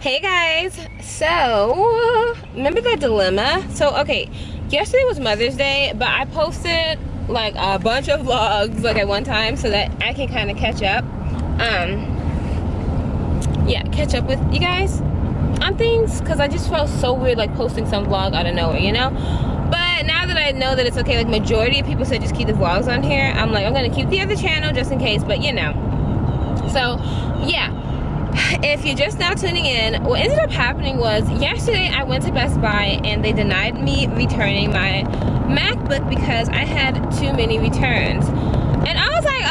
Hey guys, so remember that dilemma? So okay, yesterday was Mother's Day, but I posted like a bunch of vlogs like at one time so that I can kind of catch up. Yeah, catch up with you guys on things because I just felt so weird like posting some vlog out of nowhere, you know? But now that I know that it's okay, like majority of people said just keep the vlogs on here, I'm like, I'm gonna keep the other channel just in case, but you know. So yeah. If you're just now tuning in, what ended up happening was yesterday I went to Best Buy and they denied me returning my MacBook because I had too many returns. And I was like,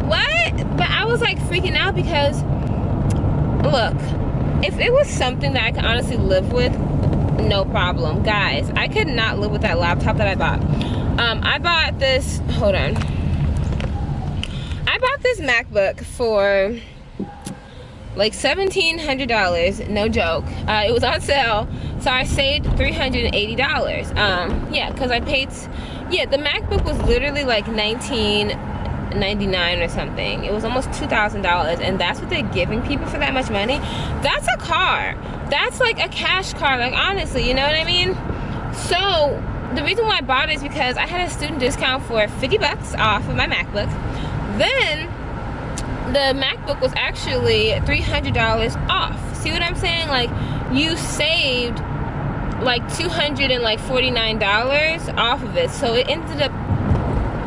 what? But I was like freaking out because, look, if it was something that I could honestly live with, no problem. Guys, I could not live with that laptop that I bought. I bought this, hold on. I bought this MacBook for like $1,700, no joke. It was on sale, so I saved $380. Yeah, because I paid, yeah, the MacBook was literally like $1,999 or something. It was almost $2,000, and that's what they're giving people for that much money. That's a car. That's like a cash car, like honestly, you know what I mean? So the reason why I bought it is because I had a student discount for 50 bucks off of my MacBook. Then the MacBook was actually $300 off. See what I'm saying? Like, you saved like $249 off of it. So it ended up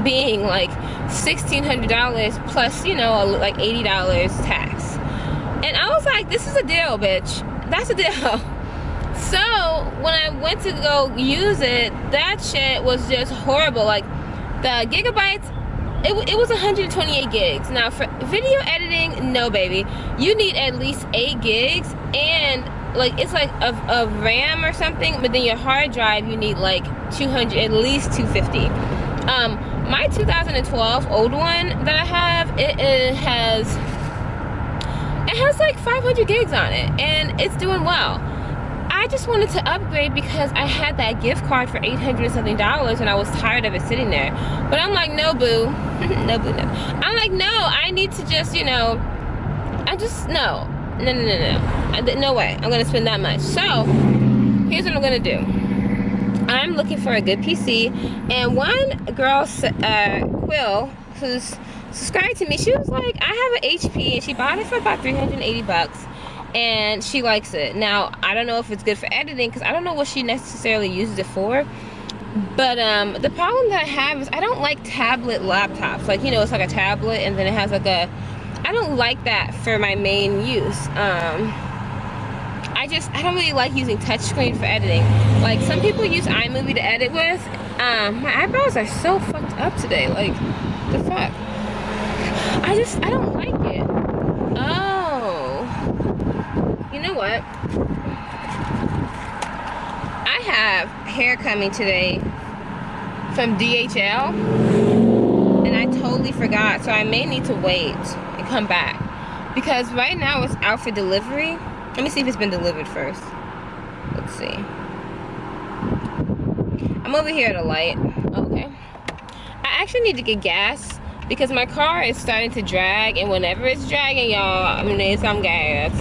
being like $1,600 plus, you know, like $80 tax. And I was like, this is a deal, bitch. That's a deal. So when I went to go use it, that shit was just horrible. Like, the gigabytes, it was 128 gigs. Now for video editing, no baby, you need at least 8 gigs, and like it's like a RAM or something, but then your hard drive you need like 200, at least 250. My 2012 old one that I have, it has like 500 gigs on it, and it's doing well. I just wanted to upgrade because I had that gift card for $800 something, and I was tired of it sitting there. But I'm like, no boo, no boo, no. I'm like, no, I need to just, you know, no, no way, I'm gonna spend that much. So here's what I'm gonna do. I'm looking for a good PC, and one girl, Quill, who's subscribed to me, she was like, I have an HP, and she bought it for about 380 bucks. And she likes it. Now, I don't know if it's good for editing because I don't know what she necessarily uses it for. But the problem that I have is I don't like tablet laptops. Like, you know, it's like a tablet and then it has like a... I don't like that for my main use. I don't really like using touchscreen for editing. Like, some people use iMovie to edit with. My eyebrows are so fucked up today. Like, the fuck? I don't like it. Oh. You know what? I have hair coming today from DHL, and I totally forgot, so I may need to wait and come back because right now it's out for delivery. Let me see if it's been delivered first. Let's see. I'm over here at a light. Okay. I actually need to get gas because my car is starting to drag, and whenever it's dragging, y'all, I'm gonna need some gas.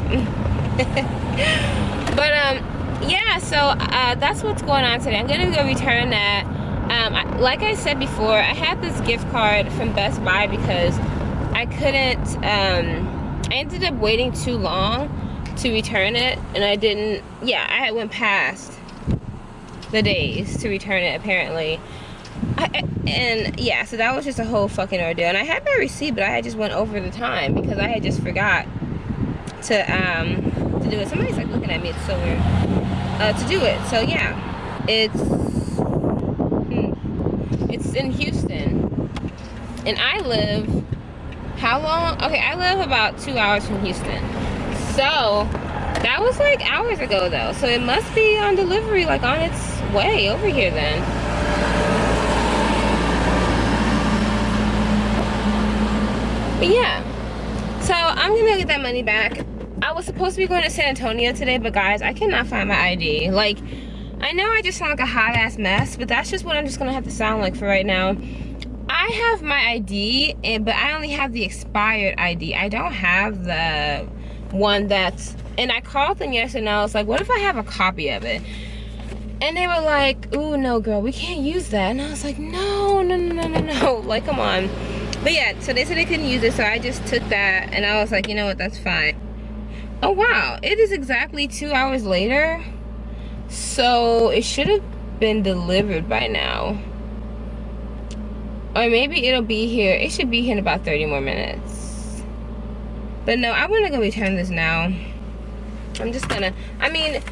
But yeah, so that's what's going on today. I'm gonna go return that. Like I said before, I had this gift card from Best Buy because I couldn't, I ended up waiting too long to return it, and I didn't, yeah, I went past the days to return it apparently. And yeah, so that was just a whole fucking ordeal. And I had my receipt, but I had just went over the time because I had just forgot to do it. Somebody's like looking at me, it's so weird. To do it. So yeah, it's in Houston, and I live, how long? Okay, I live about 2 hours from Houston. So that was like hours ago though, so it must be on delivery, like on its way over here then. But yeah, so I'm gonna get that money back. I was supposed to be going to San Antonio today, but guys, I cannot find my ID. Like, I know I just sound like a hot ass mess, but that's just what I'm just gonna have to sound like for right now. I have my ID, but I only have the expired ID. I don't have the one that's And I called them yesterday and I was like, what if I have a copy of it? And they were like, ooh, no, girl, we can't use that. And I was like, no. Like, come on. But yeah, so they said they couldn't use it, so I just took that and I was like, you know what, that's fine. Oh, wow. It is exactly 2 hours later. So it should have been delivered by now. Or maybe it'll be here. It should be here in about 30 more minutes. But no, I'm gonna go return this now. I'm just gonna, I mean,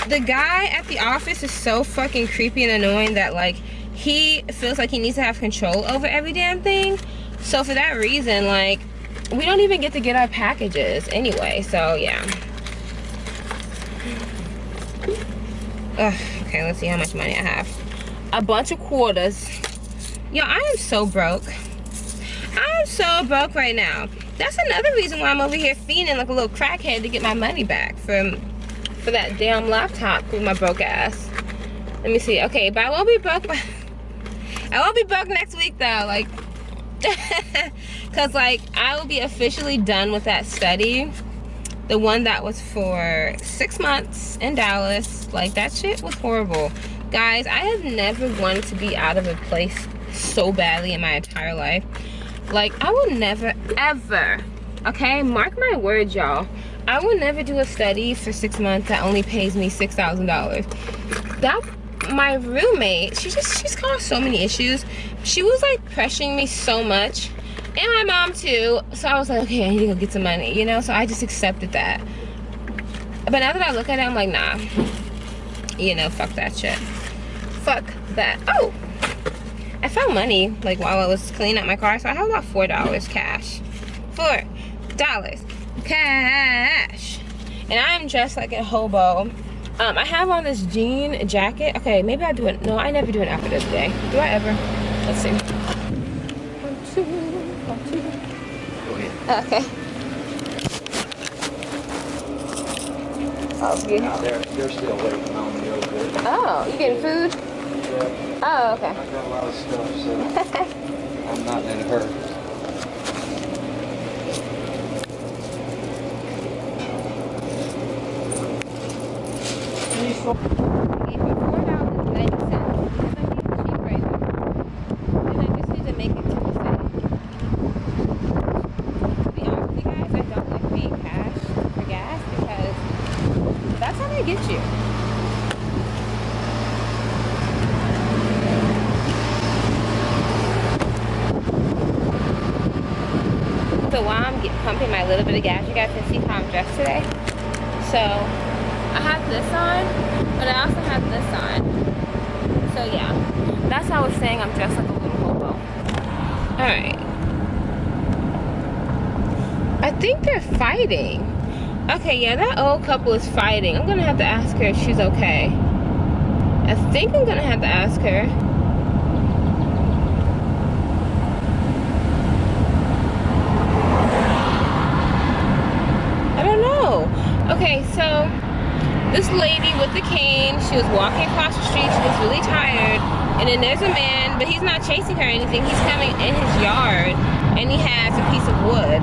the guy at the office is so fucking creepy and annoying that like, he feels like he needs to have control over every damn thing. So for that reason, like, we don't even get to get our packages anyway, so yeah. Ugh, okay, let's see how much money I have. A bunch of quarters. Yo, I am so broke. I'm so broke right now. That's another reason why I'm over here fiending like a little crackhead to get my money back for that damn laptop with my broke ass. Let me see. Okay, but I won't be broke. I won't be broke next week though. Like, cause like I will be officially done with that study. The one that was for 6 months in Dallas. Like, that shit was horrible. Guys, I have never wanted to be out of a place so badly in my entire life. Like, I will never ever, okay, mark my words, y'all, I will never do a study for 6 months that only pays me $6,000. That, my roommate, she's caused so many issues. She was like pressuring me so much, and my mom too. So I was like, okay, I need to go get some money, you know. So I just accepted that. But now that I look at it, I'm like, nah, you know, fuck that shit. Fuck that. Oh, I found money like while I was cleaning out my car, so I have about $4 cash. $4 cash. And I'm dressed like a hobo. I have on this jean jacket. Okay, maybe I do it. No, I never do an outfit of the day. Do I ever? Let's see. 1, 2, 1, 2. Go ahead. Okay. Oh, yeah. They're still waiting on me over there. Oh, you getting food? Yeah. Oh, okay. I got a lot of stuff, so I'm not in a hurry. I gave him $4.90. Because I need the cheap right now. And I just need to make it to the city. To be honest with you guys, I don't like paying cash for gas because that's how they get you. So while I'm pumping my little bit of gas, you guys can see how I'm dressed today. So I have this on, but I also have this on. So yeah, that's how I was saying I'm dressed like a little hobo. Alright. I think they're fighting. Okay, yeah, that old couple is fighting. I'm gonna have to ask her if she's okay. I think I'm gonna have to ask her. I don't know. Okay, so this lady with the cane, she was walking across the street. She was really tired. And then there's a man, but he's not chasing her or anything. He's coming in his yard, and he has a piece of wood.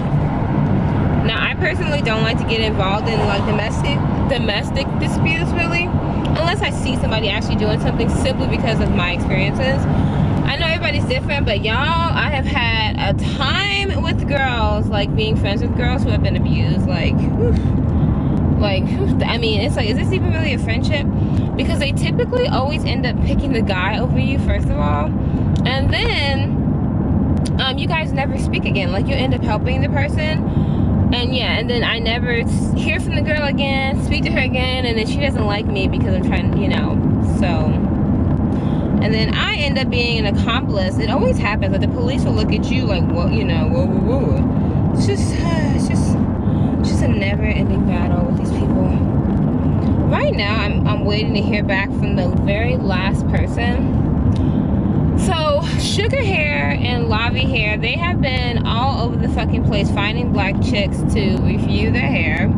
Now, I personally don't like to get involved in like domestic disputes, really, unless I see somebody actually doing something, simply because of my experiences. I know everybody's different, but y'all, I have had a time with girls, like being friends with girls who have been abused, like, whew. Like, I mean, it's like, is this even really a friendship? Because they typically always end up picking the guy over you, first of all. And then, you guys never speak again. Like, you end up helping the person. And yeah, and then I never hear from the girl again, speak to her again, and then she doesn't like me because I'm trying, you know, so. And then I end up being an accomplice. It always happens. Like, the police will look at you like, well, you know, whoa. It's just a never-ending battle with these people. Right now, I'm waiting to hear back from the very last person. So, Sugar Hair and Lavi Hair, they have been all over the fucking place finding black chicks to review their hair.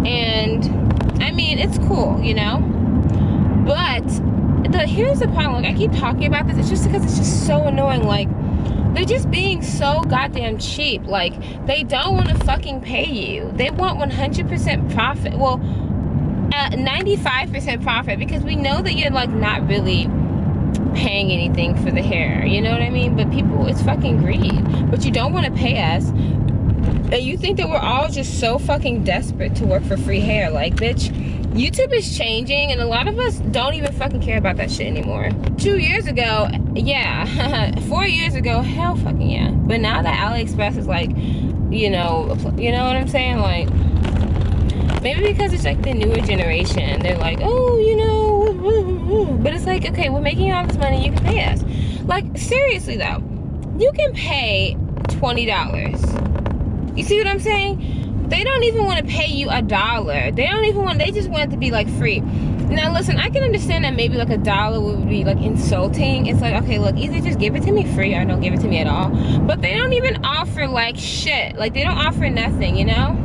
And, I mean, it's cool, you know? But, here's the problem. Like, I keep talking about this. It's just because it's just so annoying. Like, they're just being so goddamn cheap. Like, they don't want to fucking pay you. They want 100% profit. Well, 95% profit, because we know that you're like not really paying anything for the hair, you know what I mean? But people, it's fucking greed. But you don't want to pay us, and you think that we're all just so fucking desperate to work for free hair. Like, bitch, YouTube is changing, and a lot of us don't even fucking care about that shit anymore. 2 years ago, yeah. 4 years ago, hell fucking yeah. But now that AliExpress is like, you know what I'm saying? Like, maybe because it's like the newer generation, they're like, oh, you know, but it's like, okay, we're making all this money, you can pay us. Like, seriously though, you can pay $20. You see what I'm saying? They don't even want to pay you $1. They just want it to be like free. Now listen, I can understand that maybe like $1 would be like insulting. It's like, okay, look, either just give it to me free or don't give it to me at all. But they don't even offer like shit. Like, they don't offer nothing, you know?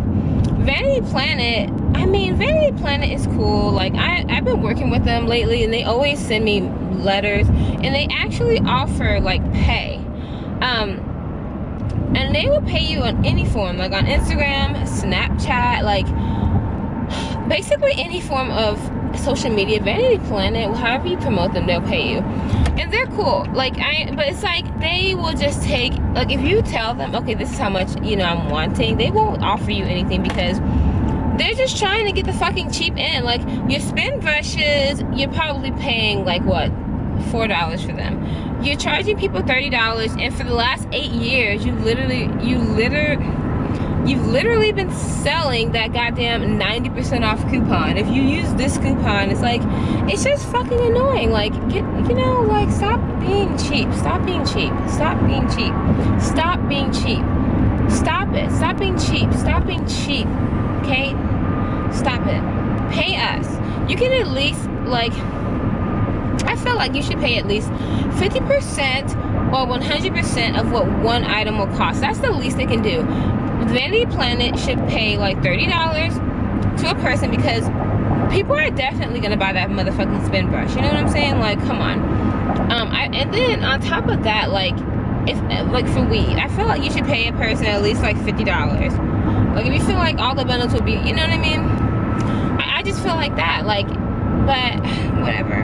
Vanity Planet, I mean, Vanity Planet is cool. Like, I've been working with them lately, and they always send me letters, and they actually offer like pay. And they will pay you on any form, like on Instagram, Snapchat, like basically any form of social media. Vanity Planet, however you promote them, they'll pay you. And they're cool. Like, but it's like, they will just take, like, if you tell them, okay, this is how much, you know, I'm wanting, they won't offer you anything, because they're just trying to get the fucking cheap in. Like, your spin brushes, you're probably paying like what, $4 for them. You're charging people $30, and for the last 8 years, you've literally been selling that goddamn 90% off coupon. If you use this coupon, it's like, it's just fucking annoying. Like, like, stop being cheap. Stop being cheap. Stop being cheap. Stop being cheap. Stop it. Stop being cheap. Stop being cheap. Okay? Stop it. Pay us. You can at least, like, I feel like you should pay at least 50% or 100% of what one item will cost. That's the least they can do. Vanity Planet should pay like $30 to a person, because people are definitely gonna buy that motherfucking spin brush. You know what I'm saying? Like, come on. And then on top of that, like, if like for weed, I feel like you should pay a person at least like $50. Like, if you feel like all the bundles will be, you know what I mean? I just feel like that. Like, but whatever.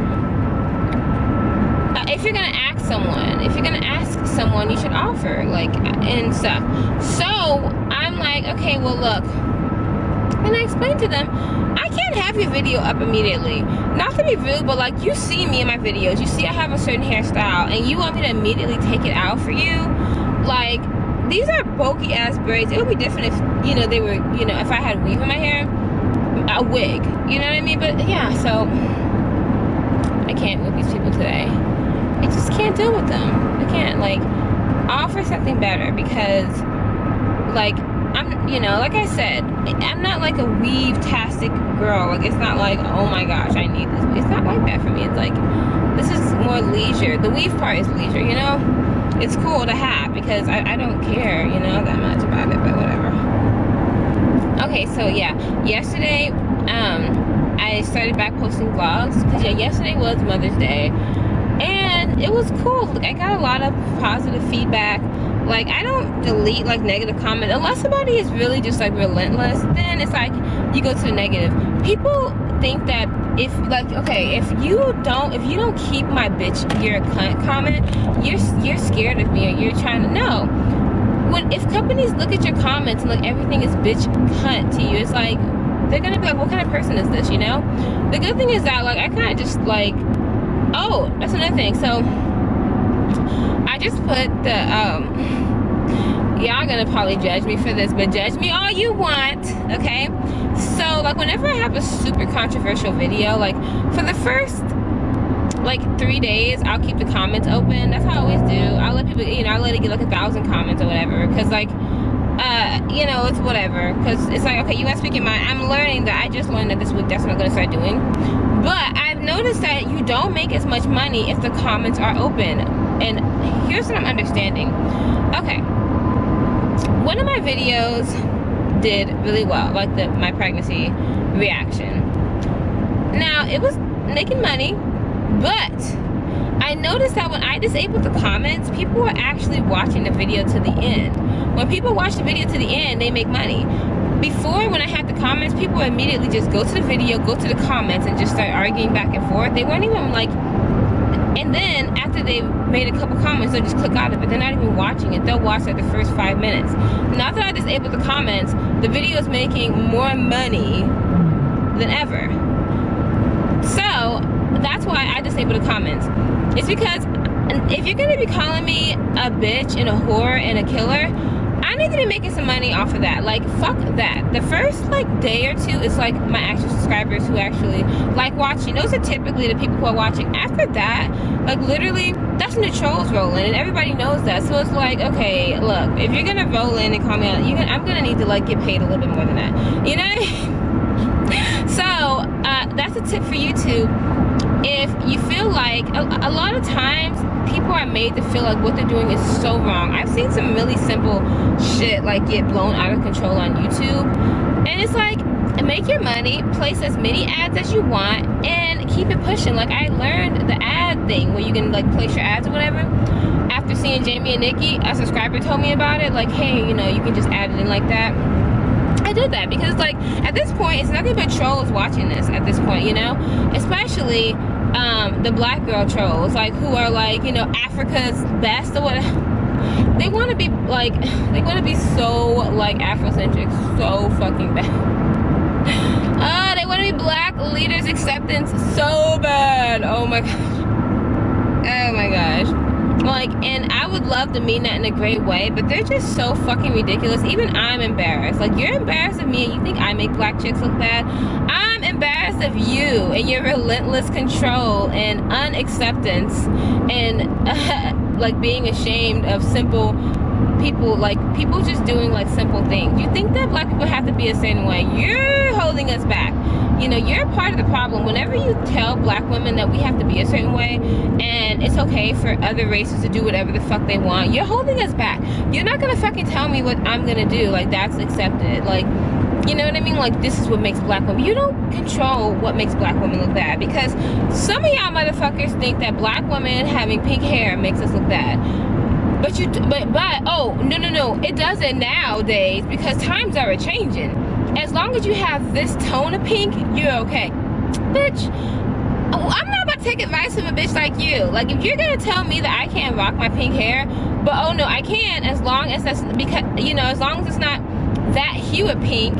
If you're gonna ask someone, you should offer, like, and stuff. So I'm like, okay, well, look, and I explained to them, I can't have your video up immediately. Not to be rude, but like, you see me in my videos, you see I have a certain hairstyle, and you want me to immediately take it out for you? Like, these are bulky ass braids. It would be different if, you know, they were, you know, if I had weave in my hair, a wig, you know what I mean? But yeah, so I can't with these people today. I just can't deal with them. I can't, like, offer something better, because, like, I'm, you know, like I said, I'm not like a weave-tastic girl. Like, it's not like, oh my gosh, I need this. It's not like that for me. It's like, this is more leisure. The weave part is leisure, you know? It's cool to have, because I don't care, you know, that much about it, but whatever. Okay, so yeah, yesterday, I started back posting vlogs, because yeah, yesterday was Mother's Day. And it was cool. I got a lot of positive feedback. Like, I don't delete like negative comments unless somebody is really just like relentless. Then it's like you go to the negative. People think that if, like, okay, if you don't keep my bitch, you're a cunt comment, you're scared of me, or you're trying to know. If companies look at your comments and like everything is bitch cunt to you, it's like they're gonna be like, what kind of person is this? You know. The good thing is that, like, I kind of just like. Oh, that's another thing. So I just put the y'all gonna probably judge me for this, but judge me all you want, okay? So, like, whenever I have a super controversial video, like, for the first like 3 days, I'll keep the comments open. That's how I always do. I'll let people, you know, I'll let it get like 1,000 comments or whatever, because, like, you know, it's whatever, because it's like, okay, you gotta speak your mind. I'm learning that. I just learned that this week. That's what I'm gonna start doing. But I've noticed that you don't make as much money if the comments are open. And here's what I'm understanding. Okay, one of my videos did really well, like my pregnancy reaction. Now, it was making money, but I noticed that when I disabled the comments, people were actually watching the video to the end. When people watch the video to the end, they make money. Before, when I had the comments, people would immediately just go to the video, go to the comments, and just start arguing back and forth. They weren't even like, and then after they made a couple comments, they'll just click out of it. They're not even watching it. They'll watch like the first 5 minutes. Now that I disabled the comments, the video is making more money than ever. So that's why I disabled the comments. It's because if you're gonna be calling me a bitch and a whore and a killer, I need to be making some money off of that. Like, fuck that. The first like day or two, it's like my actual subscribers who actually like watching. Those are typically the people who are watching. After that, like literally, that's when the trolls roll in, and everybody knows that. So it's like, okay, look, if you're gonna roll in and call me out, I'm gonna need to like get paid a little bit more than that. You know? So that's a tip for YouTube. If you feel like a lot of times people are made to feel like what they're doing is so wrong. I've seen some really simple shit like get blown out of control on YouTube, and it's like, make your money, place as many ads as you want, and keep it pushing. Like, I learned the ad thing where you can like place your ads or whatever after seeing Jamie and Nikki. A subscriber told me about it, like, hey, you know, you can just add it in like that. I did that because like at this point it's nothing but trolls watching this at this point, you know, especially the black girl trolls, like, who are like, you know, Africa's best or whatever. They want to be like, they want to be so like Afrocentric so fucking bad. They want to be black leaders acceptance so bad. Oh my gosh. Oh my gosh. Like, and I would love to mean that in a great way, but they're just so fucking ridiculous. Even I'm embarrassed. Like, you're embarrassed of me and you think I make black chicks look bad? I'm embarrassed of you and your relentless control and unacceptance and like being ashamed of simple people, like people just doing like simple things. You think that black people have to be a certain way? You're holding us back. You know, you're part of the problem. Whenever you tell black women that we have to be a certain way and it's okay for other races to do whatever the fuck they want, you're holding us back. You're not gonna fucking tell me what I'm gonna do. Like, that's accepted. Like, you know what I mean? Like, this is what makes black women. You don't control what makes black women look bad, because some of y'all motherfuckers think that black women having pink hair makes us look bad. But oh, no, it doesn't nowadays, because times are a-changing. As long as you have this tone of pink, you're okay. Bitch, I'm not about to take advice from a bitch like you. Like, if you're gonna tell me that I can't rock my pink hair, but oh no, I can, as long as that's, because, you know, as long as it's not that hue of pink,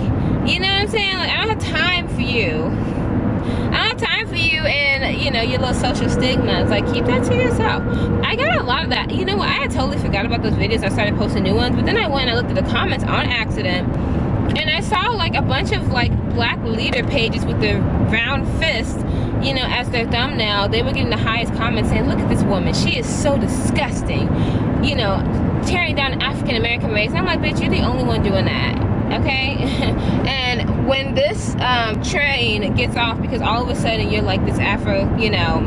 you know what I'm saying? Like, I don't have time for you. I don't have time for you and, you know, your little social stigmas. Like, keep that to yourself. I got a lot of that. You know what? I had totally forgot about those videos. I started posting new ones, but then I went and I looked at the comments on accident, and I saw like a bunch of like black leader pages with their round fist, you know, as their thumbnail. They were getting the highest comments saying, look at this woman, she is so disgusting, you know, tearing down the African American race. And I'm like, bitch, you're the only one doing that, okay? And when this train gets off, because all of a sudden you're like this Afro, you know,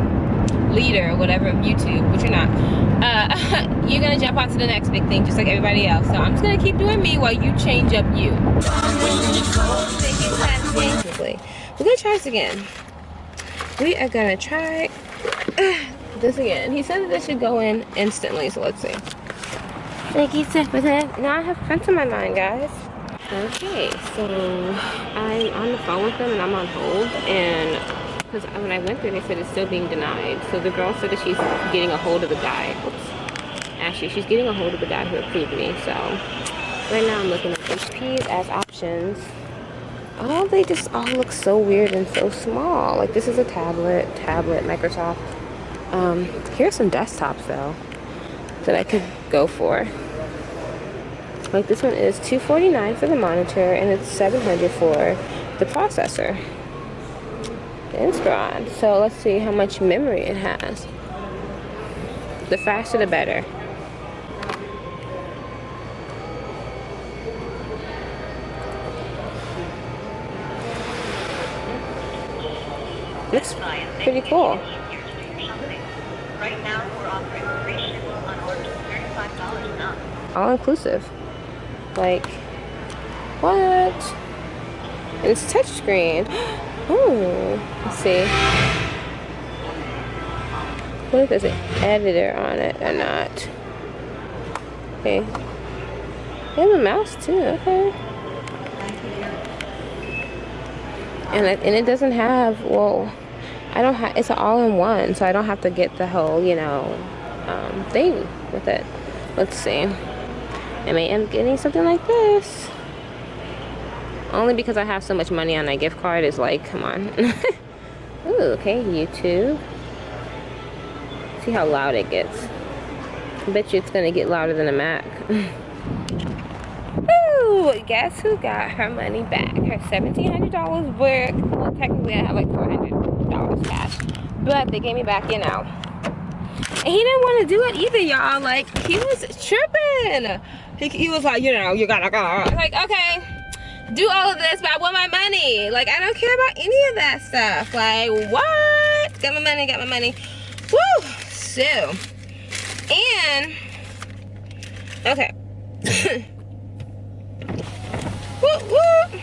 leader or whatever of YouTube, which you're not, you're gonna jump onto the next big thing just like everybody else. So I'm just gonna keep doing me while you change up you. We're gonna try this again. We are gonna try this again. He said that this should go in instantly, so let's see. Thank you, now I have prints in my mind, guys. Okay, so I'm on the phone with them and I'm on hold, and because when I went there, they said it's still being denied. So the girl said that she's getting a hold of the guy. Oops. Actually, she's getting a hold of the guy who approved me. So right now I'm looking at HPs as options. Oh, they just all look so weird and so small. Like, this is a tablet, Microsoft. Here's some desktops though that I could go for. Like, this one is $249 for the monitor and it's $700 for the processor. Inspiron. So let's see how much memory it has. The faster the better. Looks pretty cool. Right now we're offering free shipping on orders of $35 and up. All inclusive. Like, what? And it's touchscreen. Ooh, let's see. what if there's an editor on it or not. Okay. They have a mouse too, okay. And it doesn't have, well, I don't have, it's an all-in-one, so I don't have to get the whole, you know, thing with it. Let's see. I may end up getting something like this. Only because I have so much money on my gift card is like, come on. Ooh, okay, YouTube. See how loud it gets. I bet you it's gonna get louder than a Mac. Ooh, guess who got her money back? Her $1,700 worth. Well, technically I have like $400 cash. But they gave me back, you know. And he didn't want to do it either, y'all. Like, he was tripping. He was like, you know, you gotta go. I was like, okay, do all of this, but I want my money. Like, I don't care about any of that stuff. Like, what? Got my money, got my money. Woo! So, and, okay. Woo, woo.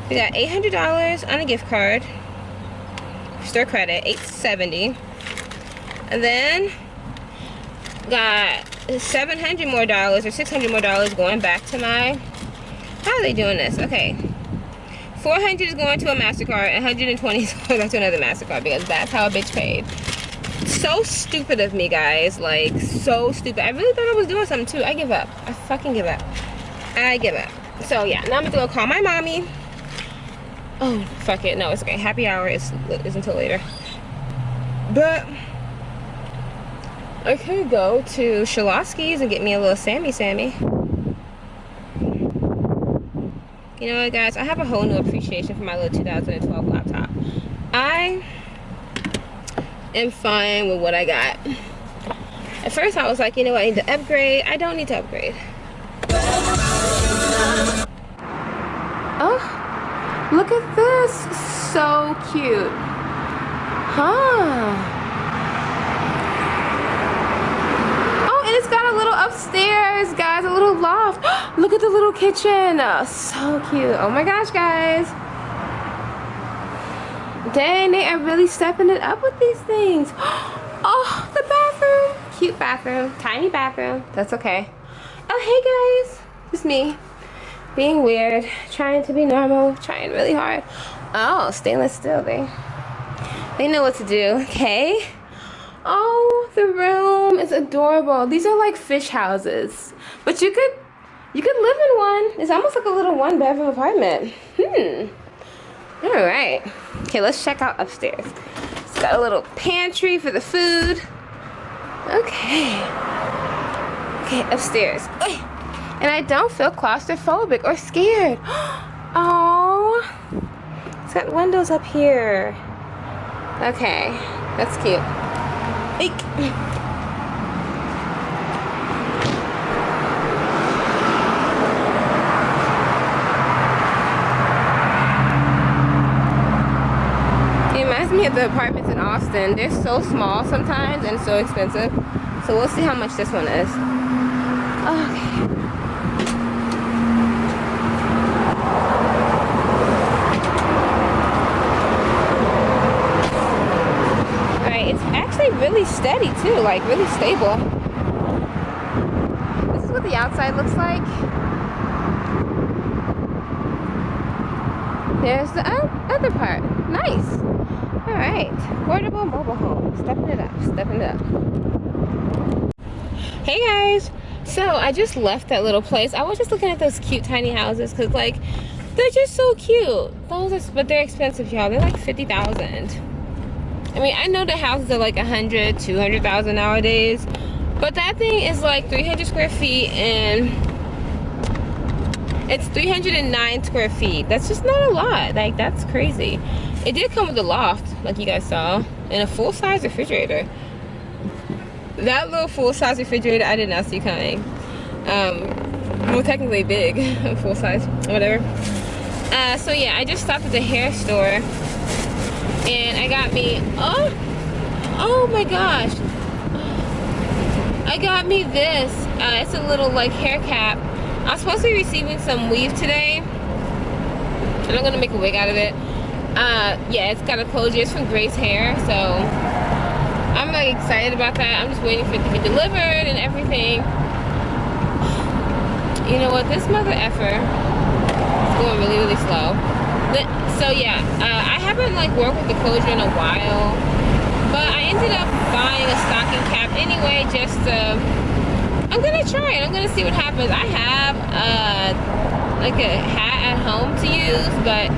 We got $800 on a gift card. Store credit, $870. And then got $700 more or $600 more going back to my, how are they doing this? Okay. $400 is going to a MasterCard, and $120 is going back to another MasterCard because that's how a bitch paid. So stupid of me, guys. Like, so stupid. I really thought I was doing something too. I give up. I fucking give up. I give up. So yeah, now I'm gonna go call my mommy. Oh, fuck it. No, it's okay. Happy hour is until later. But I could go to Shalosky's and get me a little Sammy. You know what, guys? I have a whole new appreciation for my little 2012 laptop. I am fine with what I got. At first, I was like, you know what? I need to upgrade. I don't need to upgrade. Oh, look at this. So cute. Huh. It's got a little upstairs, guys, a little loft. Look at the little kitchen. So cute. Oh my gosh, guys. Dang, they are really stepping it up with these things. Oh, the bathroom. Cute bathroom. Tiny bathroom. That's okay. Oh, hey, guys. It's me. Being weird. Trying to be normal. Trying really hard. Oh, stainless steel. They know what to do, okay? Oh, the room is adorable. These are like fish houses, but you could live in one. It's almost like a little one-bedroom apartment. All right. Okay, let's check out upstairs. It's got a little pantry for the food. Okay. Okay, upstairs. And I don't feel claustrophobic or scared. Oh, it's got windows up here. Okay, that's cute. Eek. It reminds me of the apartments in Austin. They're so small sometimes and so expensive. So we'll see how much this one is. Okay. It's actually really steady too, like really stable. This is what the outside looks like. There's the other part. Nice. All right, portable mobile home. Stepping it up. Hey guys. So I just left that little place. I was just looking at those cute tiny houses because like they're just so cute. But they're expensive, y'all. They're like $50,000. I mean, I know the houses are like 100, 200,000 nowadays, but that thing is like 300 square feet and it's 309 square feet. That's just not a lot. Like, that's crazy. It did come with a loft, like you guys saw, and a full-size refrigerator. That little full-size refrigerator I did not see coming. Well, technically big, full-size, whatever. So yeah, I just stopped at the hair store. And I got me, oh my gosh. I got me this. It's a little like hair cap. I was supposed to be receiving some weave today. And I'm gonna make a wig out of it. Yeah, it's got a closure. It's from Grace Hair. So I'm like excited about that. I'm just waiting for it to be delivered and everything. You know what? This mother effer is going really, really slow. So yeah, I haven't like worked with the closure in a while, but I ended up buying a stocking cap anyway. I'm gonna try it. I'm gonna see what happens. I have like a hat at home to use, but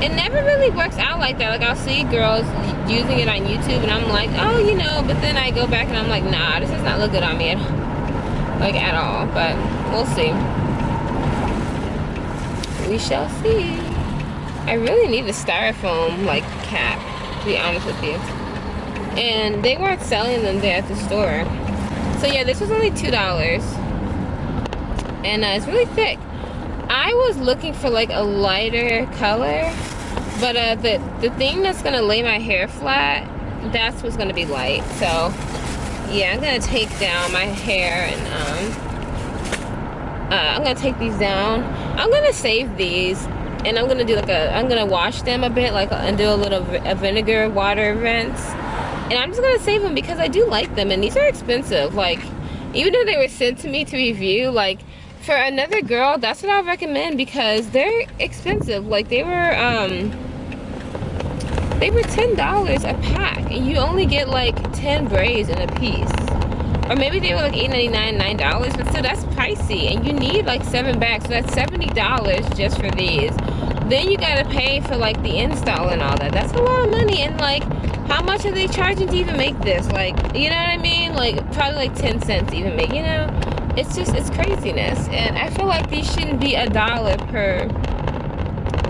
it never really works out like that. Like I'll see girls using it on YouTube, and I'm like, oh, you know. But then I go back and I'm like, nah, this does not look good on me at all. But we'll see. We shall see. I really need a styrofoam like cap, to be honest with you. And they weren't selling them there at the store. So yeah, this was only $2. And it's really thick. I was looking for like a lighter color, but the thing that's gonna lay my hair flat, that's what's gonna be light. So yeah, I'm gonna take down my hair and I'm gonna take these down. I'm gonna save these, and I'm gonna do I'm gonna wash them a bit, and do a little vinegar water rinse. And I'm just gonna save them because I do like them, and these are expensive. Like, even though they were sent to me to review, like for another girl, that's what I would recommend because they're expensive. Like they were $10 a pack, and you only get like 10 braids in a piece. Or maybe they were like $8.99, $9, but still that's pricey, and you need like 7 bags, so that's $70 just for these. Then you gotta pay for like the install and all that. That's a lot of money, and like, how much are they charging to even make this? Like, you know what I mean? Like, probably like 10 cents to even make, you know? It's craziness, and I feel like these shouldn't be $1 per,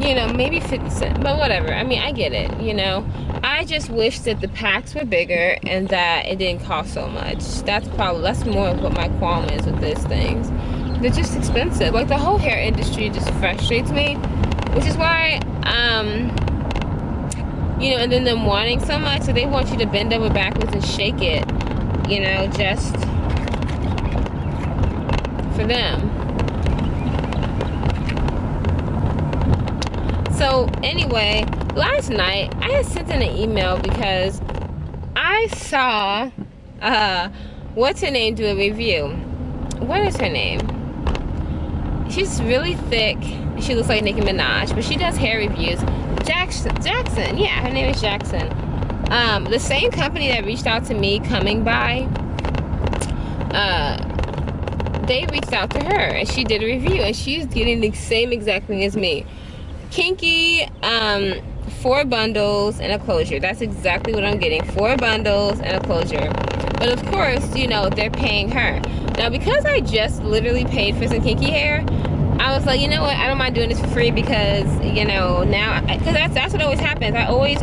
you know, maybe 50 cents, but whatever. I mean, I get it, you know? I just wish that the packs were bigger and that it didn't cost so much. That's more of what my qualm is with these things. They're just expensive. Like the whole hair industry just frustrates me, which is why, you know, and then them wanting so much, so they want you to bend over backwards and shake it, you know, just for them. So anyway, last night I had sent in an email because I saw what's her name do a review. What is her name? She's really thick. She looks like Nicki Minaj, but she does hair reviews. Jackson, yeah, her name is Jackson. The same company that reached out to me, Coming By, they reached out to her and she did a review, and she's getting the same exact thing as me. Kinky, 4 bundles and a closure. That's exactly what I'm getting. 4 bundles and a closure. But of course, you know, they're paying her. Now, because I just literally paid for some kinky hair, I was like, you know what, I don't mind doing this for free because, you know, now, because that's what always happens. I always,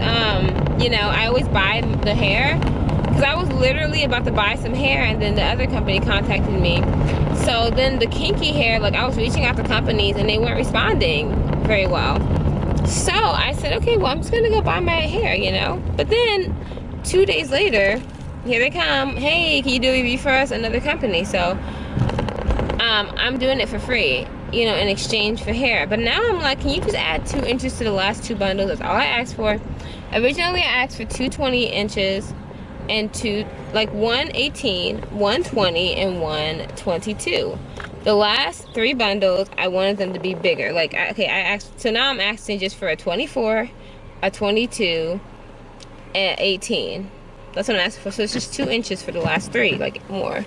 you know, I always buy the hair because I was literally about to buy some hair, and then the other company contacted me. So then the kinky hair, like I was reaching out to companies and they weren't responding very well. So I said, okay, well, I'm just gonna go buy my hair, you know. But then 2 days later, here they come. Hey, can you do a review for us? Another company. So I'm doing it for free, you know, in exchange for hair. But now I'm like, can you just add 2 inches to the last 2 bundles? That's all I asked for. Originally I asked for 220 inches and 118, 120, and 122. The last 3 bundles, I wanted them to be bigger. Like, okay, I asked, so now I'm asking just for a 24, a 22, and 18. That's what I'm asking for. So it's just 2 inches for the last 3, like more.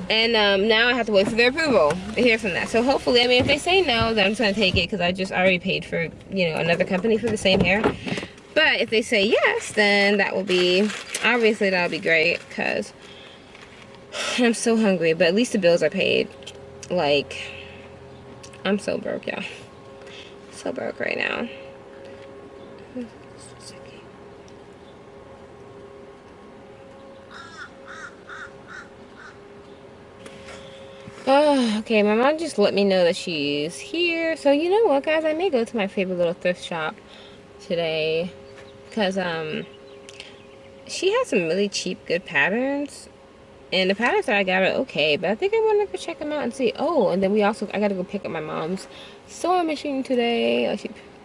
And now I have to wait for their approval to hear from that. So hopefully, I mean, if they say no, then I'm just gonna take it because I just already paid for, you know, another company for the same hair. But if they say yes, then that will be, obviously that'll be great because I'm so hungry. But at least the bills are paid. Like, I'm so broke, y'all. So broke right now. Oh, okay, my mom just let me know that she's here. So you know what, guys? I may go to my favorite little thrift shop today because she has some really cheap, good patterns. And the patterns that I got are okay, but I think I want to go check them out and see. Oh, and then I got to go pick up my mom's sewing machine today.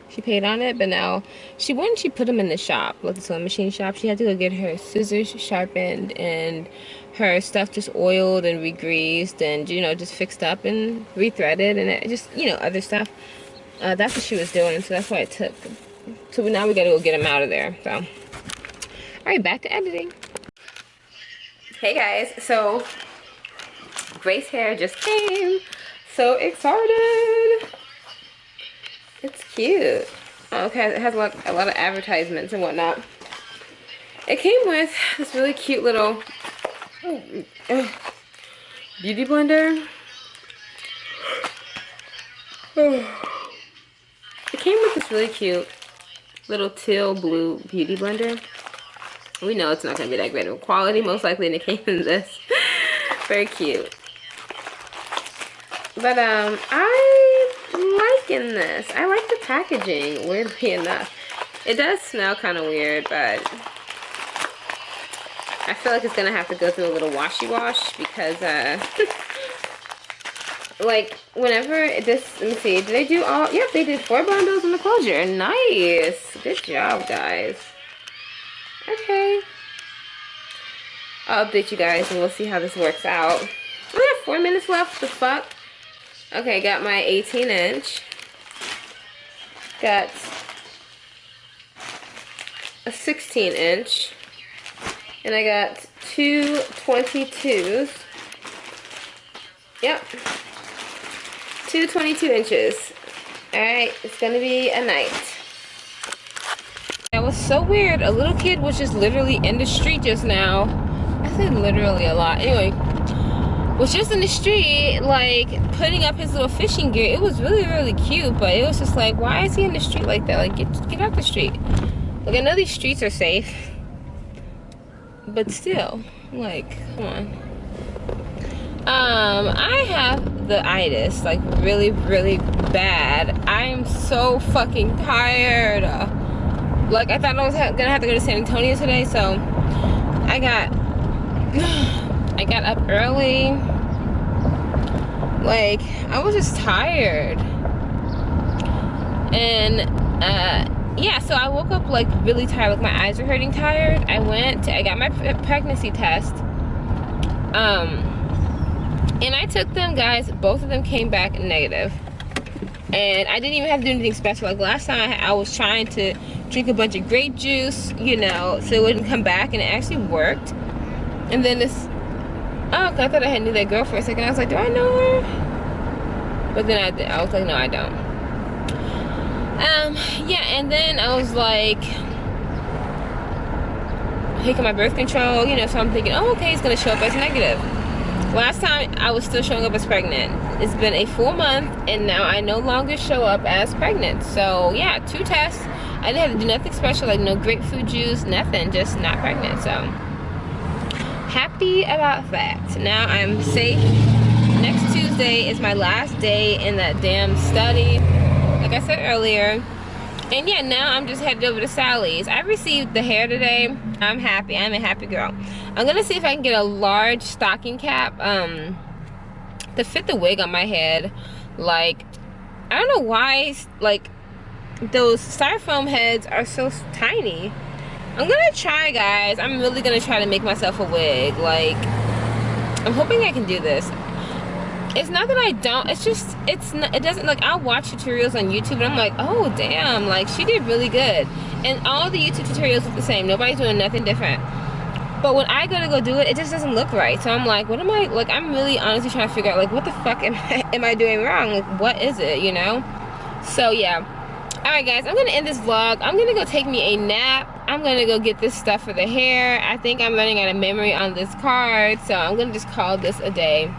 She paid on it, but now she put them in the shop, like the sewing machine shop. She had to go get her scissors sharpened and her stuff just oiled and re-greased and, you know, just fixed up and rethreaded and just, you know, other stuff. That's what she was doing, so that's why it took. So now we gotta go get them out of there. So, all right, back to editing. Hey guys, so Grace hair just came. So excited. It's cute. Okay, it has a lot of advertisements and whatnot. It came with this really cute little beauty blender. It came with this really cute little teal blue beauty blender. We know it's not going to be that great of quality, most likely, and it came in this. Very cute. But I'm liking this. I like the packaging, weirdly enough. It does smell kind of weird, but I feel like it's gonna have to go through a little washy wash because like whenever this, let me see, did they do all, yep, they did 4 bundles in the closure. Nice. Good job, guys. Okay. I'll update you guys and we'll see how this works out. We have 4 minutes left. The fuck? Okay, got my 18-inch. Got a 16-inch. And I got 2 22s. Yep. 2 22 inches. Alright, it's gonna be a night. That was so weird. A little kid was just literally in the street just now. I said literally a lot. Anyway, was just in the street, like, putting up his little fishing gear. It was really, really cute, but it was just like, why is he in the street like that? Like, get out the street. Like, I know these streets are safe, but still, like, come on. I have the itis, like, really, really bad. I am so fucking tired. Like, I thought I was gonna have to go to San Antonio today, so I got up early. Like, I was just tired. And, yeah, so I woke up, like, really tired. Like, my eyes were hurting tired. I got my pregnancy test. And I took them, guys. Both of them came back negative. And I didn't even have to do anything special. Like, last time I was trying to drink a bunch of grape juice, you know, so it wouldn't come back, and it actually worked. And then this, oh, I thought I knew that girl for a second. I was like, do I know her? But then I was like, no, I don't. Yeah, and then I was like, taking my birth control, you know, so I'm thinking, oh, okay, it's gonna show up as negative. Last time I was still showing up as pregnant. It's been a full month, and now I no longer show up as pregnant. So yeah, 2 tests. I didn't have to do nothing special, like no grapefruit juice, nothing, just not pregnant. So happy about that. Now I'm safe. Next Tuesday is my last day in that damn study, like I said earlier. And yeah, now I'm just headed over to Sally's. I received the hair today. I'm happy. I'm a happy girl. I'm gonna see if I can get a large stocking cap to fit the wig on my head. Like, I don't know why, like, those styrofoam heads are so tiny. I'm gonna try, guys. I'm really gonna try to make myself a wig. Like, I'm hoping I can do this. It's not that I don't, it's just, it doesn't, like, I'll watch tutorials on YouTube and I'm like, oh damn, like, she did really good. And all the YouTube tutorials look the same. Nobody's doing nothing different. But when I go do it, it just doesn't look right. So I'm like, what am I, like, I'm really honestly trying to figure out, like, what the fuck am I doing wrong? Like, what is it, you know? So yeah. Alright guys, I'm gonna end this vlog. I'm gonna go take me a nap. I'm gonna go get this stuff for the hair. I think I'm running out of memory on this card, so I'm gonna just call this a day.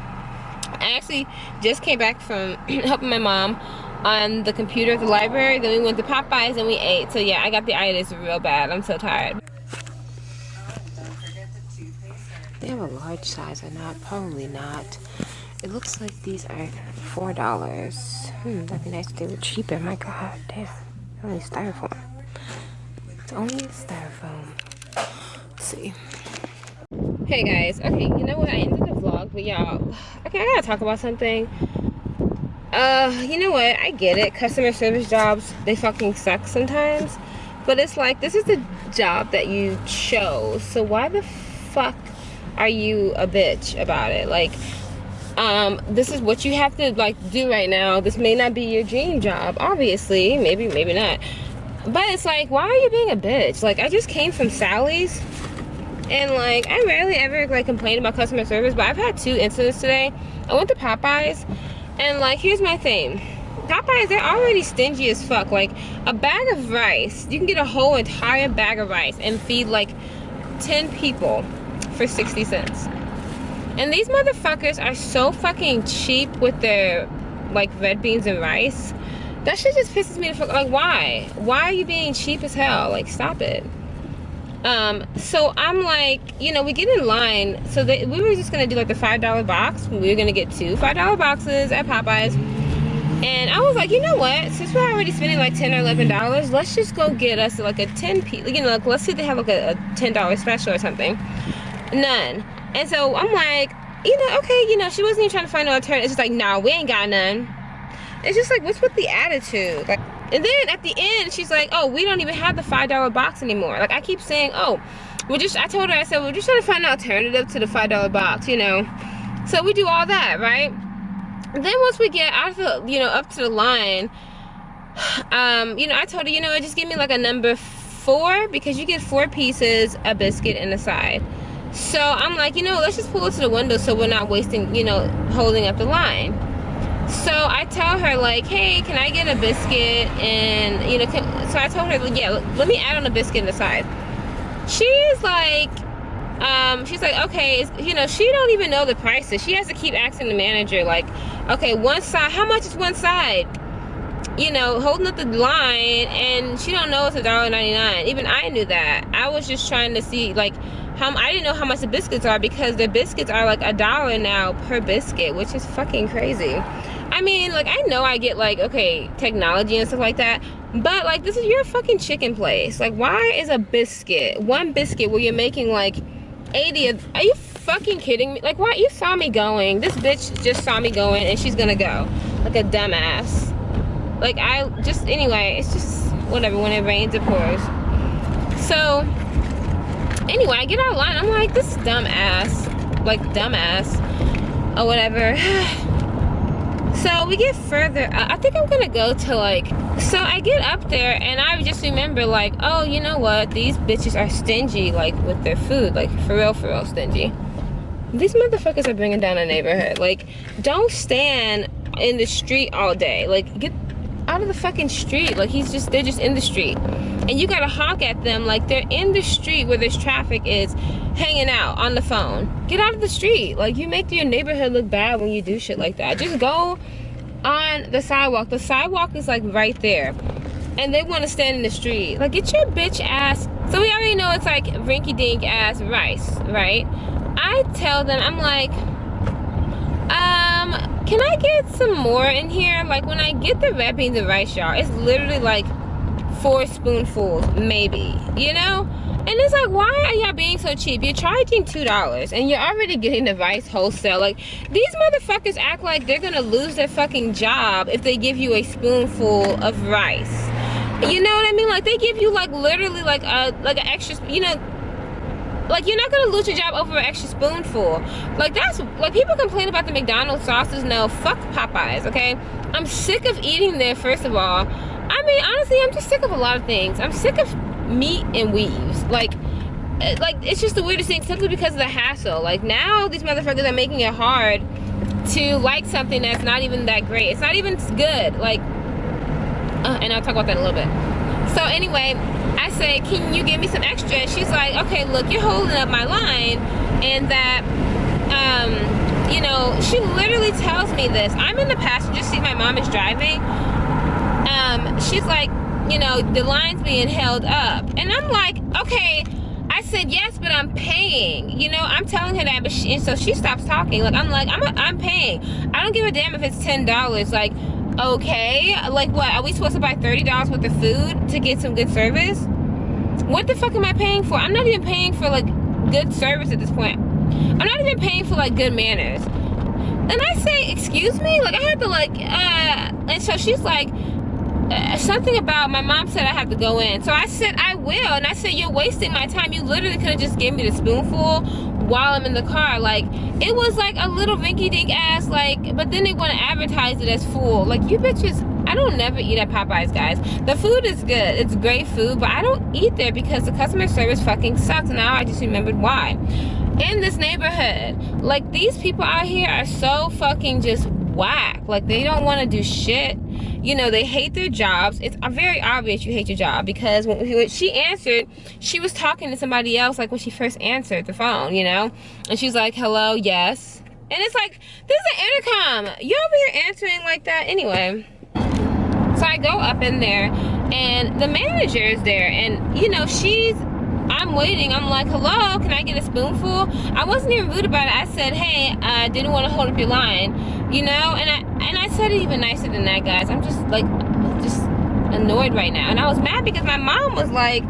I actually just came back from helping my mom on the computer at the library. Then we went to Popeyes and we ate. So yeah, I got the itis real bad. I'm so tired. They have a large size or not? Probably not. It looks like these are $4. That'd be nice if they were cheaper. My god, damn. Only styrofoam. It's only styrofoam. Let's see. Hey guys, okay, you know what, I ended the vlog, but y'all, okay, I gotta talk about something. You know what? I get it. Customer service jobs, they fucking suck sometimes. But it's like, this is the job that you chose. So why the fuck are you a bitch about it? Like, this is what you have to like do right now. This may not be your dream job, obviously. Maybe not. But it's like, why are you being a bitch? Like, I just came from Sally's. And like, I rarely ever like complain about customer service. But I've had 2 incidents today. I went to Popeyes. And like, here's my thing. Popeyes, they're already stingy as fuck. Like, a bag of rice, you can get a whole entire bag of rice and feed like 10 people for 60 cents. And these motherfuckers are so fucking cheap with their like red beans and rice. That shit just pisses me the fuck. Like, why? Why are you being cheap as hell? Like, stop it. So I'm like, you know, we get in line. So we were just gonna do like the $5 box. We were gonna get 2 $5 boxes at Popeyes. And I was like, you know what? Since we're already spending like $10 or $11, let's just go get us like a 10 piece. You know, like, let's see if they have like a $10 special or something. None. And so I'm like, you know, okay, you know, she wasn't even trying to find an alternative. It's just like, nah, we ain't got none. It's just like, what's with the attitude? Like, and then at the end, she's like, oh, we don't even have the $5 box anymore. Like, I keep saying, oh, I told her, I said, we're just trying to find an alternative to the $5 box, you know. So we do all that, right? And then once we get out of the, you know, up to the line, you know, I told her, you know, just give me like a number 4 because you get 4 pieces, a biscuit, and a side. So I'm like, you know, let's just pull it to the window so we're not wasting, you know, holding up the line. So I tell her like, hey, can I get a biscuit? And, you know, so I told her, yeah, let me add on a biscuit on the side. She's like, okay, you know, she don't even know the prices. She has to keep asking the manager, like, okay, one side, how much is one side? You know, holding up the line, and she don't know it's $1.99. Even I knew that. I was just trying to see, like, I didn't know how much the biscuits are because the biscuits are like $1 now per biscuit, which is fucking crazy. I mean, like, I know I get like, okay, technology and stuff like that, but like, this is your fucking chicken place. Like, why is a biscuit, one biscuit where you're making like 80 of, are you fucking kidding me? Like, why? You saw me going. This bitch just saw me going and she's gonna go like a dumbass. Like, anyway, it's just whatever. When it rains, it pours. So anyway, I get out of line. I'm like, this dumbass, or whatever. So we get further. I think I'm gonna go to like, so I get up there and I just remember like, oh, you know what? These bitches are stingy, like with their food, like for real stingy. These motherfuckers are bringing down a neighborhood. Like, don't stand in the street all day. Like, get out of the fucking street. Like, they're just in the street. And you gotta honk at them like they're in the street where this traffic is, hanging out on the phone. Get out of the street. Like, you make your neighborhood look bad when you do shit like that. Just go on the sidewalk. The sidewalk is like right there. And they wanna stand in the street. Like, get your bitch ass. So we already know it's like rinky-dink ass rice, right? I tell them, I'm like, can I get some more in here? Like, when I get the red beans and rice, y'all, it's literally like 4 spoonfuls, maybe, you know? And it's like, why are y'all being so cheap? You're charging $2 and you're already getting the rice wholesale. Like, these motherfuckers act like they're gonna lose their fucking job if they give you a spoonful of rice. You know what I mean? Like, they give you like literally like an extra, you know, like, you're not gonna lose your job over an extra spoonful. Like, that's, like, people complain about the McDonald's sauces. No, fuck Popeyes, okay? I'm sick of eating there, first of all. I mean, honestly, I'm just sick of a lot of things. I'm sick of meat and weaves. Like, it's just the weirdest thing, simply because of the hassle. Like, now these motherfuckers are making it hard to like something that's not even that great. It's not even good. Like, and I'll talk about that in a little bit. So anyway, I said, can you give me some extra? And she's like, okay, look, you're holding up my line. And that, you know, she literally tells me this. I'm in the passenger seat, my mom is driving. She's like, you know, the line's being held up. And I'm like, okay. I said, yes, but I'm paying. You know, I'm telling her that, but and so she stops talking. Like, I'm like, I'm paying. I don't give a damn if it's $10. Like, okay, like what? Are we supposed to buy $30 worth of food to get some good service? What the fuck am I paying for? I'm not even paying for like good service at this point. I'm not even paying for like good manners. And I say, excuse me? Like, I had to like, and so she's like, something about, my mom said I have to go in. So I said, I will. And I said, you're wasting my time. You literally could have just gave me the spoonful while I'm in the car. Like, it was like a little rinky-dink ass, like, but then they want to advertise it as full. Like, you bitches, I don't never eat at Popeyes, guys. The food is good. It's great food, but I don't eat there because the customer service fucking sucks. Now I just remembered why. In this neighborhood, like, these people out here are so fucking just whack. Like, they don't want to do shit. You know, they hate their jobs. It's very obvious you hate your job, because when she answered, she was talking to somebody else, like when she first answered the phone, you know? And she's like, hello, yes. And it's like, this is an intercom. You over here answering like that? Anyway. So I go up in there, and the manager is there, and, you know, I'm waiting. I'm like, hello, can I get a spoonful? I wasn't even rude about it. I said, hey, I didn't want to hold up your line, you know? And I said it even nicer than that, guys. I'm just like, just annoyed right now. And I was mad because my mom was like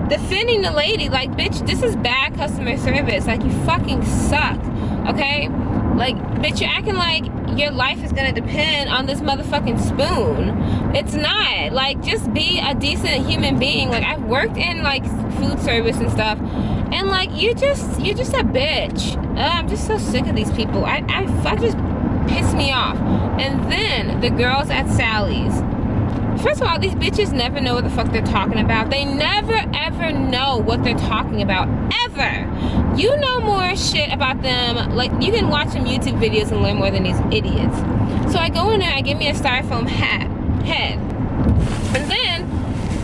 defending the lady, like, bitch, this is bad customer service. Like, you fucking suck, okay? Like, bitch, you're acting like your life is gonna depend on this motherfucking spoon. It's not. Like, just be a decent human being. Like, I've worked in like food service and stuff, and like, you're just a bitch. I'm just so sick of these people. I just piss me off. And then the girls at Sally's. First of all, these bitches never know what the fuck they're talking about. They never ever know what they're talking about, ever. You know more shit about them. Like, you can watch some YouTube videos and learn more than these idiots. So I go in there, I give me a styrofoam head. And then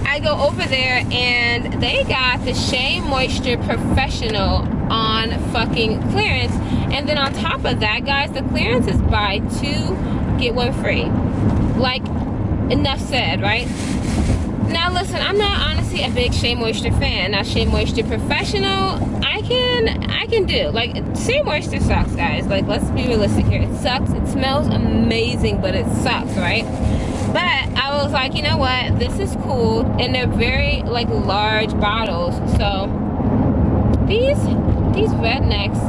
I go over there, and they got the Shea Moisture Professional on fucking clearance. And then on top of that, guys, the clearance is buy 2, get 1 free. Like, enough said, right? Now listen, I'm not honestly a big Shea Moisture fan. Now, Shea Moisture Professional, I can do. Like, Shea Moisture sucks, guys. Like, let's be realistic here. It sucks. It smells amazing, but it sucks, right? But I was like, you know what? This is cool, and they're very like large bottles. So these rednecks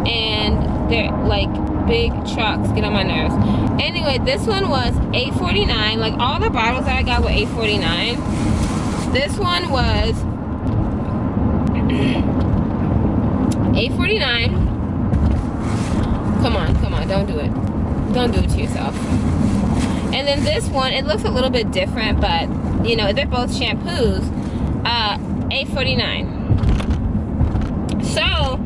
and they're like big trucks get on my nerves. Anyway, this one was $8.49. Like, all the bottles that I got were $8.49. This one was $8.49. Come on, don't do it. Don't do it to yourself. And then this one, it looks a little bit different, but you know, they're both shampoos. $8.49. So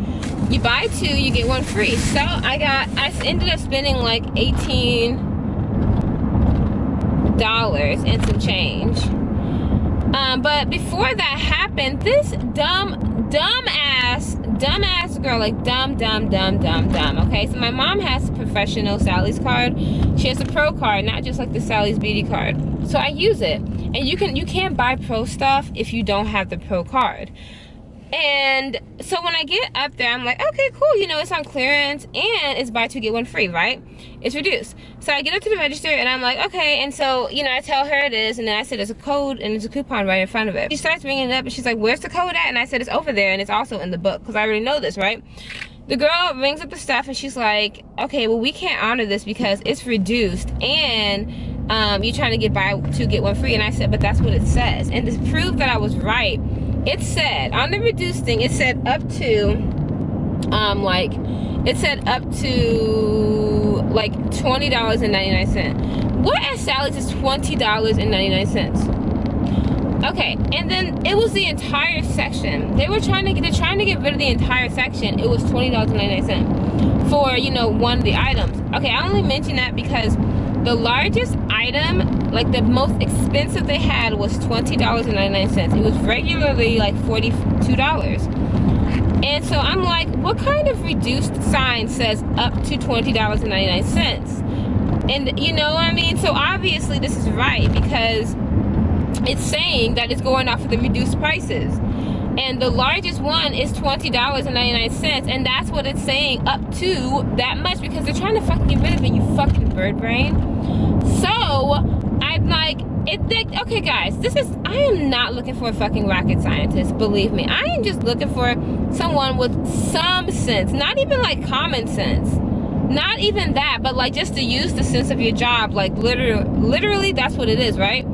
you buy 2, you get 1 free. So I ended up spending like $18 and some change. But before that happened, this dumbass girl, like dumb. Okay, so my mom has a professional Sally's card. She has a pro card, not just like the Sally's beauty card. So I use it, and you can't buy pro stuff if you don't have the pro card. And so when I get up there, I'm like, okay, cool, you know, it's on clearance and it's buy 2 get 1 free, right? It's reduced. So I get up to the register and I'm like, okay. And so, you know, I tell her it is, and then I said there's a code and there's a coupon right in front of it. She starts ringing it up and she's like, where's the code at? And I said it's over there, and it's also in the book, because I already know this, right? The girl rings up the stuff and she's like, okay, well, we can't honor this because it's reduced, and you're trying to get buy 2 get 1 free. And I said, but that's what it says. And to prove that I was right, it said on the reduced thing, it said up to like $20.99. What at Sally's is $20.99? Okay, and then it was the entire section. They're trying to get rid of the entire section. It was $20.99 for, you know, one of the items. Okay, I only mention that because the largest item, like the most expensive they had, was $20.99. It was regularly like $42. And so I'm like, what kind of reduced sign says up to $20.99? And you know what I mean? So obviously this is right, because it's saying that it's going off of the reduced prices. And the largest one is $20.99, and that's what it's saying, up to that much, because they're trying to fucking get rid of it, you fucking bird brain. So I'm like, okay guys, I am not looking for a fucking rocket scientist, believe me. I am just looking for someone with some sense, not even like common sense. Not even that, but like just to use the sense of your job. Like literally that's what it is, right?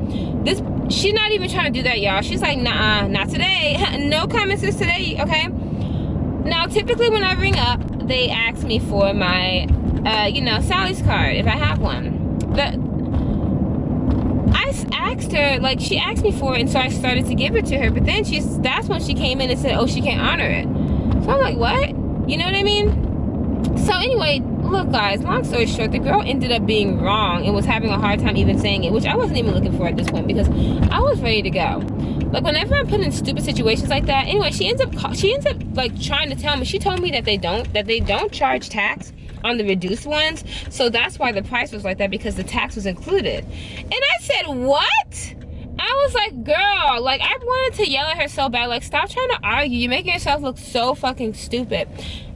She's not even trying to do that, y'all. She's like, nah, not today. No comments is today, okay? Now, typically when I ring up, they ask me for my, Sally's card, if I have one. I asked her, like, she asked me for it, and so I started to give it to her. But then that's when she came in and said, oh, she can't honor it. So I'm like, what? You know what I mean? So anyway, look, guys, long story short, the girl ended up being wrong and was having a hard time even saying it, which I wasn't even looking for at this point because I was ready to go. Like, whenever I'm put in stupid situations like that, anyway, she ends up like trying to tell me. She told me that they don't charge tax on the reduced ones, so that's why the price was like that, because the tax was included. And I said, what? I was like, girl, like, I wanted to yell at her so bad, like, stop trying to argue. You're making yourself look so fucking stupid.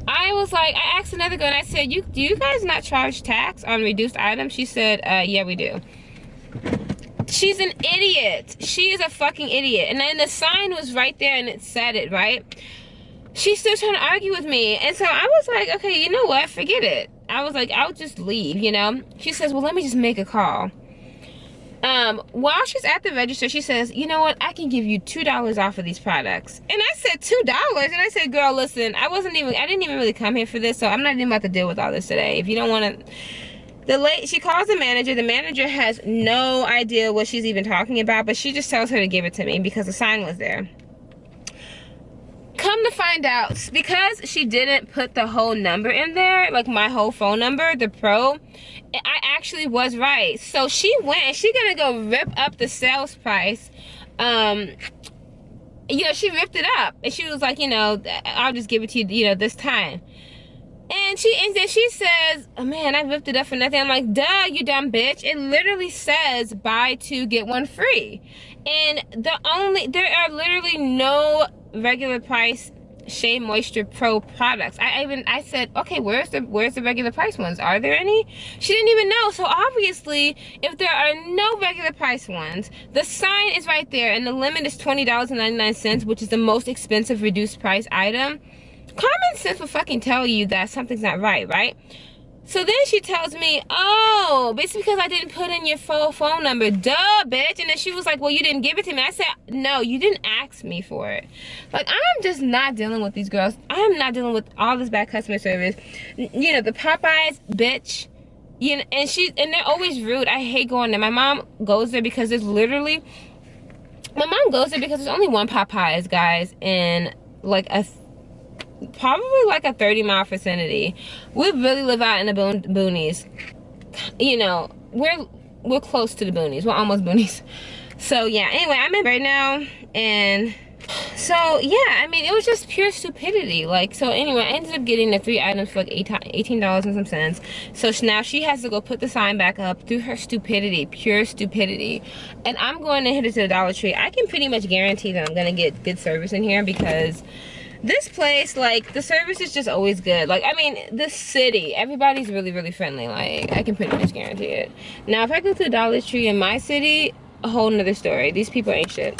I was like, I asked another girl and I said, do you guys not charge tax on reduced items? She said, yeah, we do. She's an idiot. She is a fucking idiot. And then the sign was right there and it said it, right? She's still trying to argue with me. And so I was like, okay, you know what? Forget it. I was like, I'll just leave, you know? She says, well, let me just make a call. While she's at the register, she says, you know what? I can give you $2 off of these products. And I said, $2? And I said, girl, listen, I didn't even really come here for this, so I'm not even about to deal with all this today. If you don't want to... She calls the manager. The manager has no idea what she's even talking about, but she just tells her to give it to me because the sign was there. Come to find out, because she didn't put the whole number in there, like my whole phone number, the pro, I actually was right. So she went and she's gonna go rip up the sales price. She ripped it up and she was like, I'll just give it to you, this time. And then she says, oh man, I ripped it up for nothing. I'm like, duh, you dumb bitch. It literally says buy two, get one free. And there are literally no regular price Shea Moisture Pro products. I said, okay, where's the regular price ones? Are there any? She didn't even know. So obviously, if there are no regular price ones, the sign is right there and the limit is $20.99, which is the most expensive reduced price item. Common sense will fucking tell you that something's not right? So then she tells me, oh, it's because I didn't put in your full phone number. Duh, bitch. And then she was like, well, you didn't give it to me. I said, no, you didn't ask me for it. Like, I'm just not dealing with these girls. I'm not dealing with all this bad customer service. The Popeyes, bitch. And they're always rude. I hate going there. My mom goes there because there's only one Popeyes, guys, in like probably like a 30-mile vicinity. We really live out in the boonies. We're close to the boonies. We're almost boonies. So yeah, anyway, I'm in right now, and so yeah, I mean, it was just pure stupidity. Like, so anyway, I ended up getting the 3 items for like $18 and some cents. So now she has to go put the sign back up through her stupidity, pure stupidity. And I'm going to hit it to the Dollar Tree. I can pretty much guarantee that I'm gonna get good service in here because this place, like, the service is just always good. Like, I mean, this city, everybody's really, really friendly. Like, I can pretty much guarantee it. Now, if I go to the Dollar Tree in my city, a whole nother story. These people ain't shit.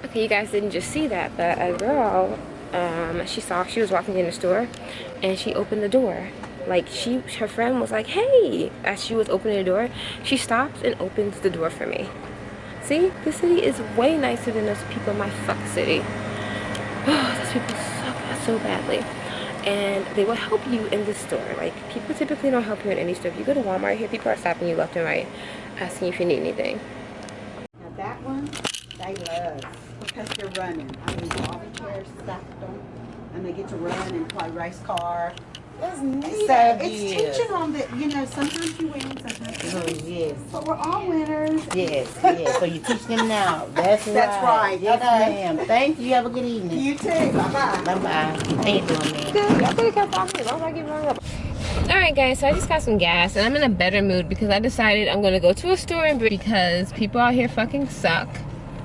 Okay, you guys didn't just see that, but a girl, she was walking in the store, and she opened the door. Like, her friend was like, hey, as she was opening the door, she stops and opens the door for me. See, this city is way nicer than those people in my fuck city. Oh, those people suck so badly. And they will help you in the store. Like, people typically don't help you in any store. If you go to Walmart here, people are stopping you left and right, asking you if you need anything. Now that one, they love, because they're running. I mean, all the chairs stacked them, and they get to run and play race car. That's neat. So it's teaching them that, sometimes you win, sometimes you lose. Yes. But we're all winners. Yes. So you teach them now. That's right. Yes, ma'am. Thank you. Have a good evening. You too. Bye-bye. Bye-bye. How you doing, man? Good. I could have kept talking. Why would I keep running up? Alright, guys, so I just got some gas and I'm in a better mood because I decided I'm gonna go to a store because people out here fucking suck.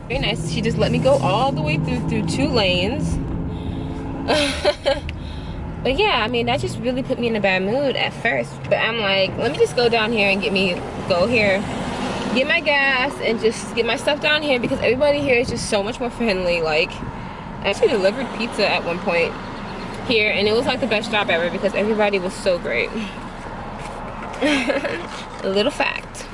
Very nice. She just let me go all the way through 2 lanes. But yeah, I mean, that just really put me in a bad mood at first. But I'm like, let me just go down here and get my gas and just get my stuff down here because everybody here is just so much more friendly. Like, I actually delivered pizza at one point. here, and it was like the best job ever because everybody was so great. A little fact.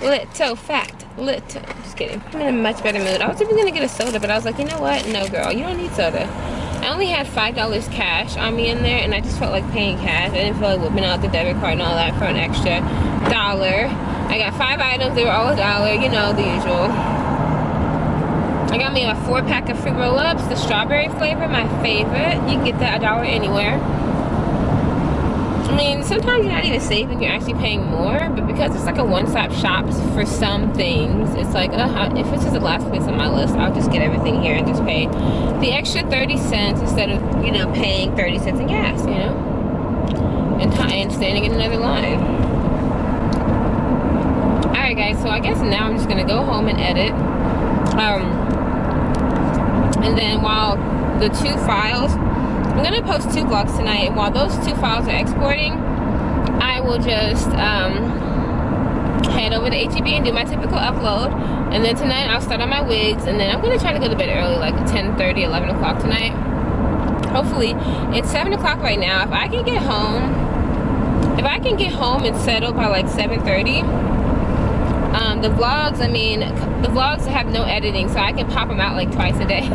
Little fact. Little. Just kidding. I'm in a much better mood. I was even gonna get a soda, but I was like, you know what? No, girl, you don't need soda. I only had $5 cash on me in there, and I just felt like paying cash. I didn't feel like whipping out the debit card and all that for an extra $1. I got 5 items. They were all $1. You know, the usual. I got me a 4-pack of fruit roll-ups, the strawberry flavor, my favorite. You can get that $1 anywhere. I mean, sometimes you're not even saving, you're actually paying more, but because it's like a one-stop shop for some things, it's like, if this is the last place on my list, I'll just get everything here and just pay the extra 30 cents instead of, you know, paying 30 cents in gas, you know, and standing in another line. Alright guys, so I guess now I'm just gonna go home and edit. And then while the 2 files, I'm gonna post 2 vlogs tonight, and while those 2 files are exporting, I will just head over to HEB and do my typical upload. And then tonight I'll start on my wigs, and then I'm gonna try to go to bed early, like 10:30, 11 o'clock tonight. Hopefully, it's 7 o'clock right now. If I can get home and settle by like 7:30, the vlogs, I mean, the vlogs have no editing, so I can pop them out like twice a day.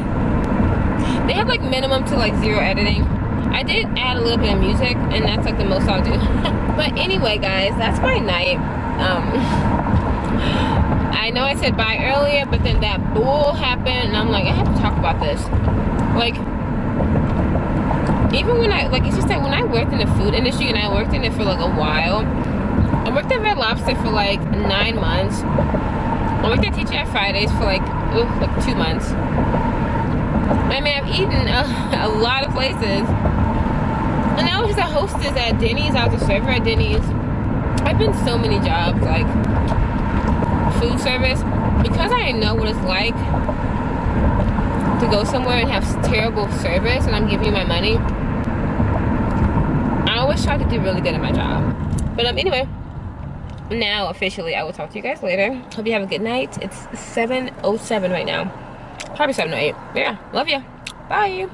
They have like minimum to like 0 editing. I did add a little bit of music, and that's like the most I'll do. But anyway, guys, that's my night. I know I said bye earlier, but then that bull happened, and I'm like, I have to talk about this. Like, even when it's just that when I worked in the food industry, and I worked in it for like a while. I worked at Red Lobster for like 9 months. I worked at TGI Fridays for like 2 months. I mean, I've eaten a lot of places. And I was just a hostess at Denny's. I was a server at Denny's. I've been so many jobs, like food service. Because I know what it's like to go somewhere and have terrible service, and I'm giving you my money, I always try to do really good at my job. But anyway, now officially I will talk to you guys later. Hope you have a good night. It's 7:07 right now, probably 7 or 8. Yeah, love you. Bye.